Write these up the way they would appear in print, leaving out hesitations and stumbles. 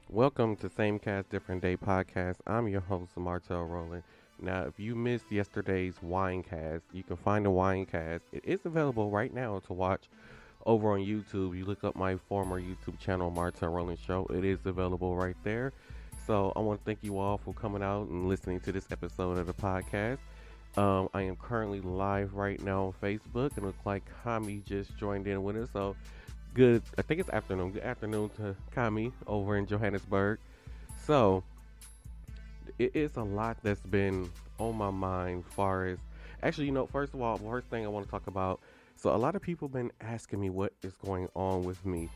Welcome to Same Cast Different Day podcast. I'm your host, Martel ROWLAND. Now, if you missed yesterday's wine cast, you can find the wine cast. It is available right now to watch over on YouTube. You look up my former YouTube channel, Martel ROWLAND Show. It is available right there. So I want to thank you all for coming out and listening to this episode of the podcast. I am currently live right now on Facebook. It looks like Kami just joined in with us. So good. I think it's afternoon. Good afternoon to Kami over in Johannesburg. So it is a lot that's been on my mind. Far as actually, first of all, first thing I want to talk about. So a lot of people been asking me what is going on with me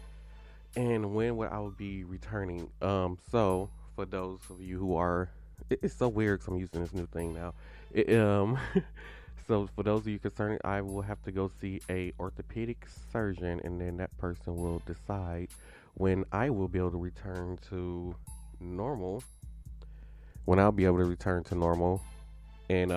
and when would I would be returning. So for those of you who are, it's so weird because I'm using this new thing now. So for those of you concerned, I will have to go see a orthopedic surgeon, and then that person will decide when I will be able to return to normal. When I'll be able to return to normal, and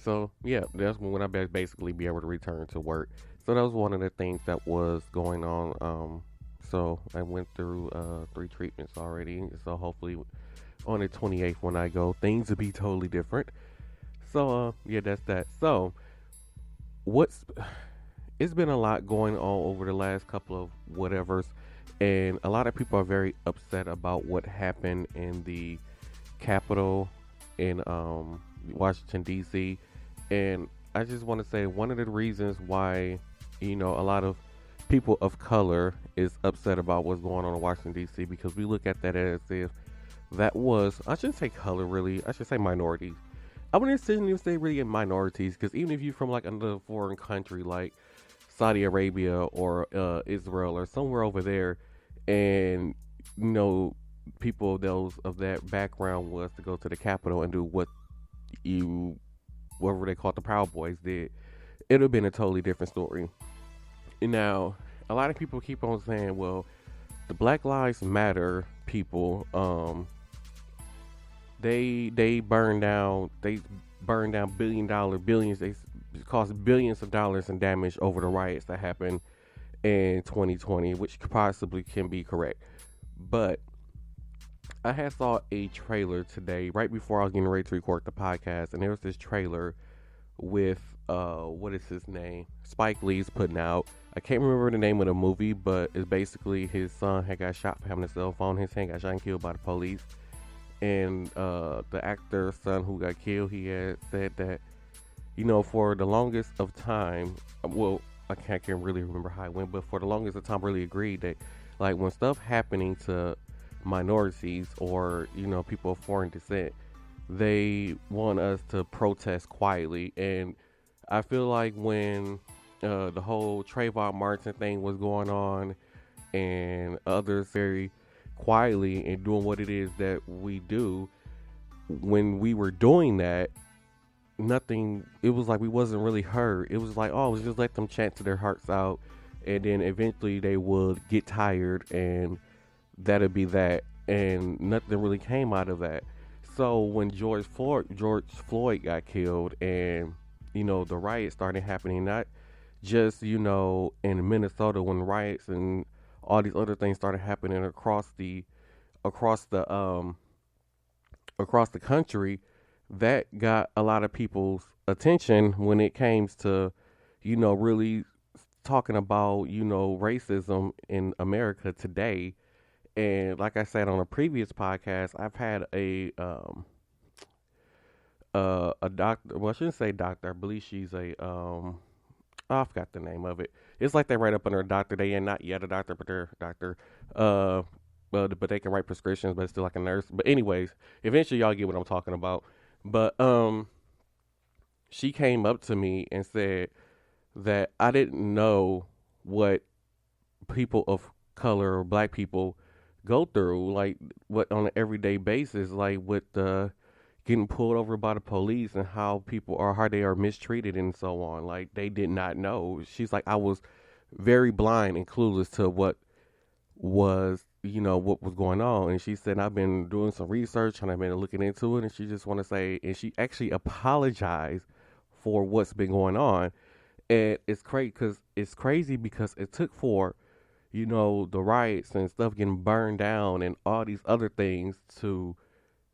so yeah, that's when I basically be able to return to work. So that was one of the things that was going on. So I went through 3 treatments already. So hopefully on the 28th when I go, things will be totally different. So yeah, that's that. So what's it's been a lot going on over the last couple of whatevers, and a lot of people are very upset about what happened in the Capitol in Washington D.C. And I just want to say one of the reasons why a lot of people of color is upset about what's going on in Washington D.C. because we look at that as if that was I shouldn't say color really, I should say minorities. I wouldn't even say really in minorities because even if you're from like another foreign country like Saudi Arabia or Israel or somewhere over there, and you know people of that background was to go to the Capitol and do you whatever they call it, the Proud Boys did, it would have been a totally different story. And now a lot of people keep on saying, well, the Black Lives Matter people, they burned down billions, they caused billions of dollars in damage over the riots that happened in 2020, which possibly can be correct. But I had saw a trailer today right before I was getting ready to record the podcast, and there was this trailer with what is his name? Spike Lee's putting out. I can't remember the name of the movie, but it's basically his son had got shot for having a cell phone. His son got shot and killed by the police, and the actor's son who got killed, he had said that for the longest of time, well, I can't really remember how it went, but for the longest of time, really agreed that like when stuff happening to minorities or people of foreign descent, they want us to protest quietly. And I feel like when the whole Trayvon Martin thing was going on, and others very quietly and doing what it is that we do, when we were doing that, nothing. It was like we wasn't really heard. It was like, oh, let's just let them chant to their hearts out, and then eventually they would get tired, and that'd be that, and nothing really came out of that. So when George Floyd got killed, and the riots started happening, not just in Minnesota, when riots and all these other things started happening across the across the country, that got a lot of people's attention when it came to really talking about racism in America today. And like I said on a previous podcast, I've had a doctor. Well, I shouldn't say doctor. I believe she's I forgot the name of it. It's like they write up under a doctor. They are not yet a doctor, but they're a doctor. But they can write prescriptions, but it's still like a nurse. But anyways, eventually y'all get what I'm talking about. But she came up to me and said that I didn't know what people of color or black people go through, like what on an everyday basis, like with the getting pulled over by the police and how they are mistreated and so on. Like they did not know. She's like, I was very blind and clueless to what was going on. And she said, I've been doing some research and I've been looking into it. And she just want to say, and she actually apologized for what's been going on. And it's crazy because it took for the riots and stuff getting burned down and all these other things to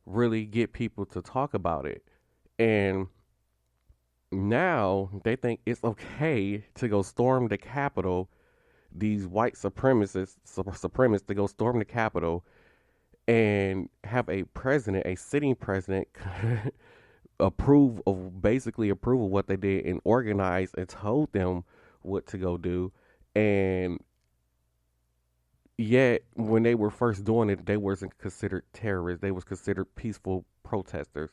really get people to talk about it. And now they think it's okay to go storm the Capitol. These white supremacists to go storm the Capitol and have a president, a sitting president, approve of what they did and organize and told them what to go do. And yet, when they were first doing it, they wasn't considered terrorists. They was considered peaceful protesters.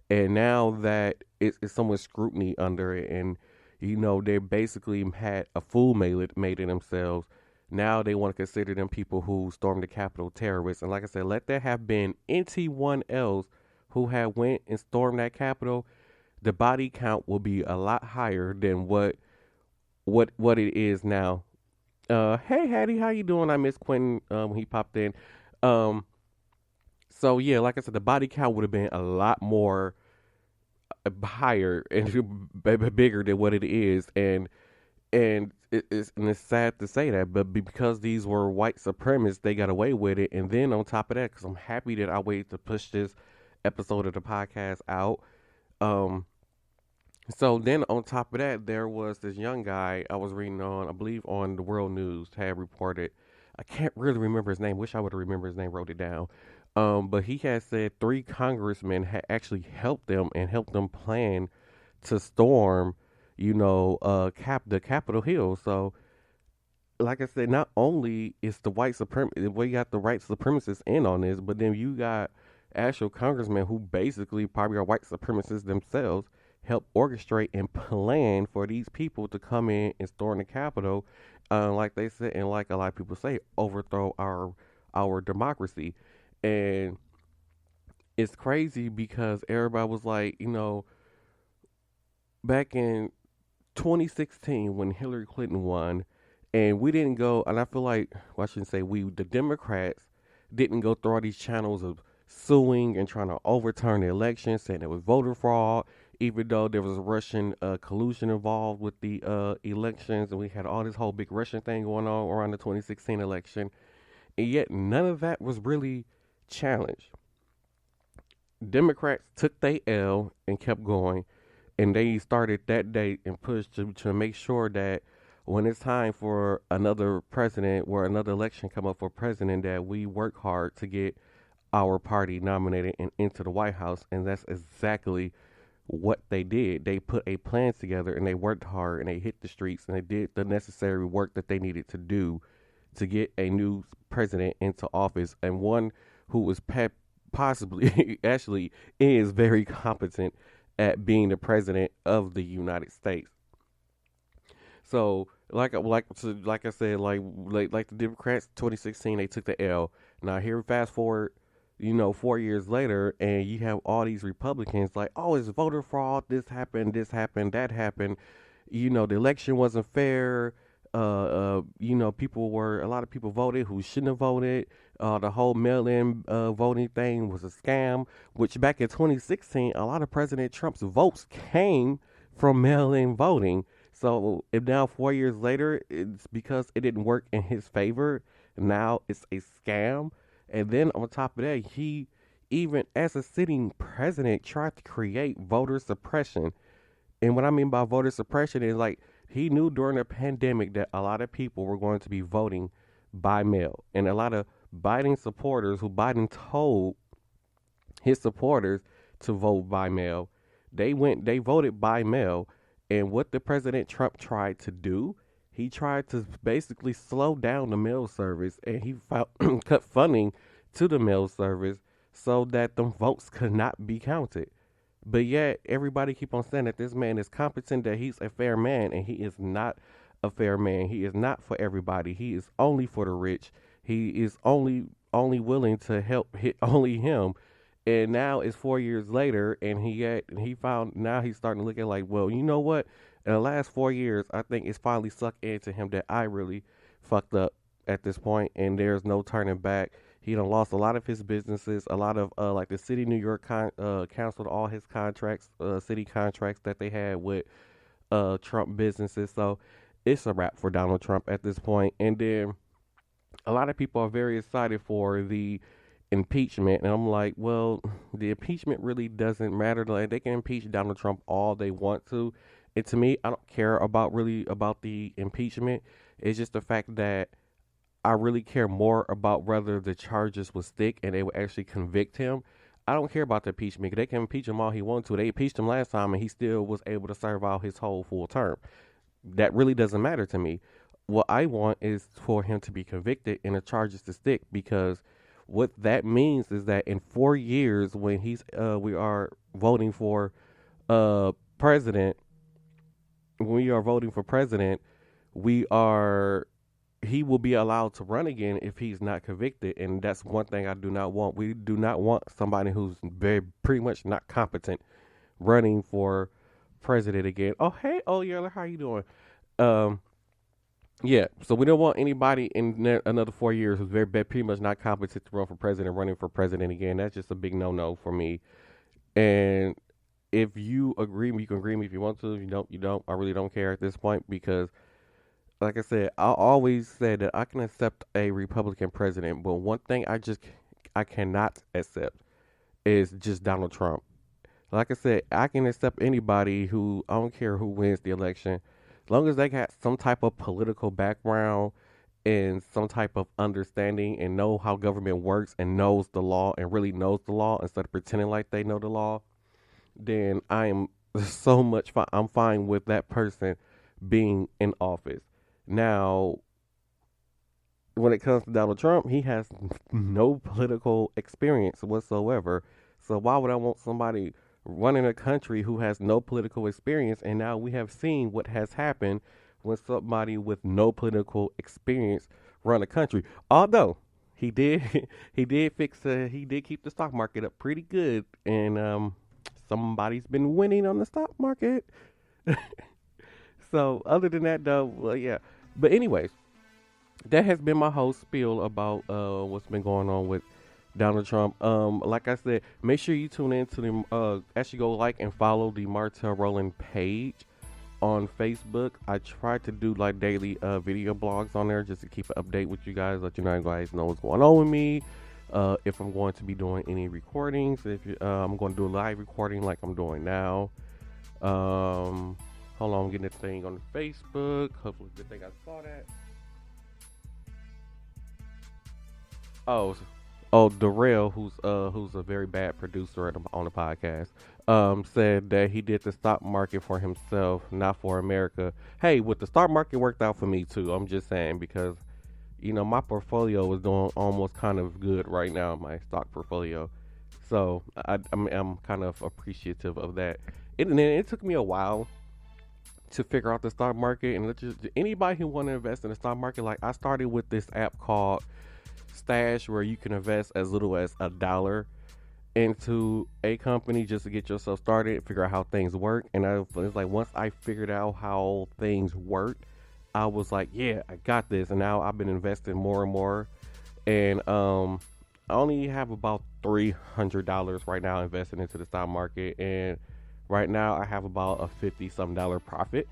And now that it's so much scrutiny under it, and they basically had a fool made of themselves. Now they want to consider them people who stormed the Capitol terrorists. And like I said, let there have been anyone else who had went and stormed that Capitol, the body count will be a lot higher than what it is now. Hey Hattie, how you doing? I miss Quentin when he popped in. Um, so yeah, like I said, the body count would have been a lot more higher and bigger than what it is, and it's sad to say that, but because these were white supremacists, they got away with it. And then on top of that, because I'm happy that I waited to push this episode of the podcast out. Um, so then on top of that, there was this young guy I was reading on, I believe on the World News had reported. I can't really remember his name. Wish I would have remembered his name, wrote it down. But he had said three congressmen had actually helped them and helped them plan to storm, the Capitol Hill. So, like I said, not only is the we got the white supremacists in on this, but then you got actual congressmen who basically probably are white supremacists themselves, help orchestrate and plan for these people to come in and storm the Capitol, like they said, and like a lot of people say, overthrow our democracy. And it's crazy because everybody was like, back in 2016 when Hillary Clinton won, and we didn't go, and I feel like, well, I shouldn't say we, the Democrats didn't go through all these channels of suing and trying to overturn the election, saying it was voter fraud, even though there was Russian collusion involved with the elections, and we had all this whole big Russian thing going on around the 2016 election, and yet none of that was really challenged. Democrats took their L and kept going, and they started that day and pushed to make sure that when it's time for another president or another election come up for president, that we work hard to get our party nominated and into the White House. And that's exactly what they did. They put a plan together and they worked hard and they hit the streets and they did the necessary work that they needed to do to get a new president into office, and one who was possibly actually is very competent at being the president of the United States. So, like I said, like the Democrats, 2016, they took the L. Now here, fast forward, 4 years later, and you have all these Republicans like, oh, it's voter fraud. This happened, that happened. The election wasn't fair. A lot of people voted who shouldn't have voted. The whole mail-in voting thing was a scam, which back in 2016, a lot of President Trump's votes came from mail-in voting. So if now 4 years later, it's because it didn't work in his favor. Now it's a scam. And then on top of that, he, even as a sitting president, tried to create voter suppression. And what I mean by voter suppression is like, he knew during the pandemic that a lot of people were going to be voting by mail. And a lot of Biden supporters who Biden told his supporters to vote by mail, they voted by mail. And what the President Trump tried to do, he tried to basically slow down the mail service, and he cut funding to the mail service so that the votes could not be counted. But yet, everybody keep on saying that this man is competent, that he's a fair man, and he is not a fair man. He is not for everybody. He is only for the rich. He is only willing to help hit only him. And now it's 4 years later, and he found, now he's starting to look at like, well, you know what? In the last 4 years, I think it's finally sucked into him that I really fucked up at this point, and there's no turning back. He done lost a lot of his businesses, a lot of like the city of New York canceled all his contracts, city contracts that they had with Trump businesses. So it's a wrap for Donald Trump at this point. And then A lot of people are very excited for the impeachment, and I'm like, well, the impeachment really doesn't matter. Like, they can impeach Donald Trump all they want to. And to me, I don't care about really about the impeachment. It's just the fact that I really care more about whether the charges will stick and they will actually convict him. I don't care about the impeachment. They can impeach him all he wants to. They impeached him last time and he still was able to serve out his whole full term. That really doesn't matter to me. What I want is for him to be convicted and the charges to stick, because what that means is that in 4 years, when we are voting for president, when we are voting for president, we are he will be allowed to run again if he's not convicted, and that's one thing I do not want. We do not want somebody who's very pretty much not competent running for president again. Oh hey, oh Yeller, how you doing? Um, yeah, so we don't want anybody in another 4 years who's very bad, pretty much not competent to run for president, running for president again. That's just a big no-no for me. And if you agree, you can agree with me. If you want to. If you don't, you don't. I really don't care at this point, because, like I said, I always said that I can accept a Republican president, but one thing I cannot accept is just Donald Trump. Like I said, I can accept anybody who, I don't care who wins the election, as long as they got some type of political background and some type of understanding and know how government works and knows the law and really knows the law instead of pretending like they know the law. Then I am so much fine. I'm fine with that person being in office. Now, when it comes to Donald Trump, he has no political experience whatsoever. So why would I want somebody running a country who has no political experience? And now we have seen what has happened when somebody with no political experience run a country. Although he did, he did keep the stock market up pretty good, and somebody's been winning on the stock market. So other than that, though, well, yeah. But anyways, that has been my whole spiel about what's been going on with Donald Trump. Like I said, make sure you tune in to the actually go like and follow the Martel Roland page on Facebook. I try to do like daily video blogs on there just to keep an update with you guys, let you guys know what's going on with me. If I'm going to be doing any recordings, if I'm going to do a live recording like I'm doing now. Hold on, I'm getting this thing on Facebook. Hopefully, good thing I saw that. Oh, Darrell, who's a very bad producer on the podcast, said that he did the stock market for himself, not for America. Hey, with the stock market worked out for me too. I'm just saying, because my portfolio is doing almost kind of good right now, my stock portfolio. So I'm kind of appreciative of that. And then it took me a while to figure out the stock market, and anybody who want to invest in the stock market, like I started with this app called Stash, where you can invest as little as $1 into a company just to get yourself started, figure out how things work. And it's like, once I figured out how things work, I was like, yeah, I got this. And now I've been investing more and more, and I only have about $300 right now invested into the stock market, and right now I have about a $50-some profit.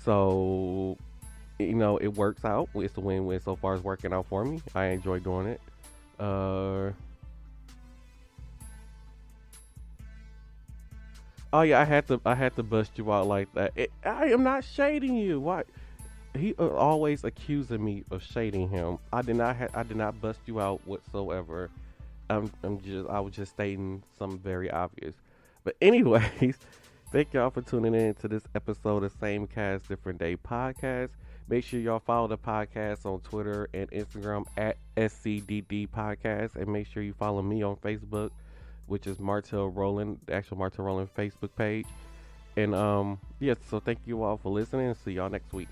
So it works out. It's a win-win so far. It's working out for me. I enjoy doing it. Oh yeah, I had to bust you out like that. I am not shading you. Why? He always accusing me of shading him. I did not bust you out whatsoever. I was just stating something very obvious. But anyways, thank y'all for tuning in to this episode of Same Cast Different Day podcast. Make sure y'all follow the podcast on Twitter and Instagram at SCDD Podcast, and make sure you follow me on Facebook, which is Martel Roland, the actual Martel Roland Facebook page. And yeah, so thank you all for listening, and see y'all next week.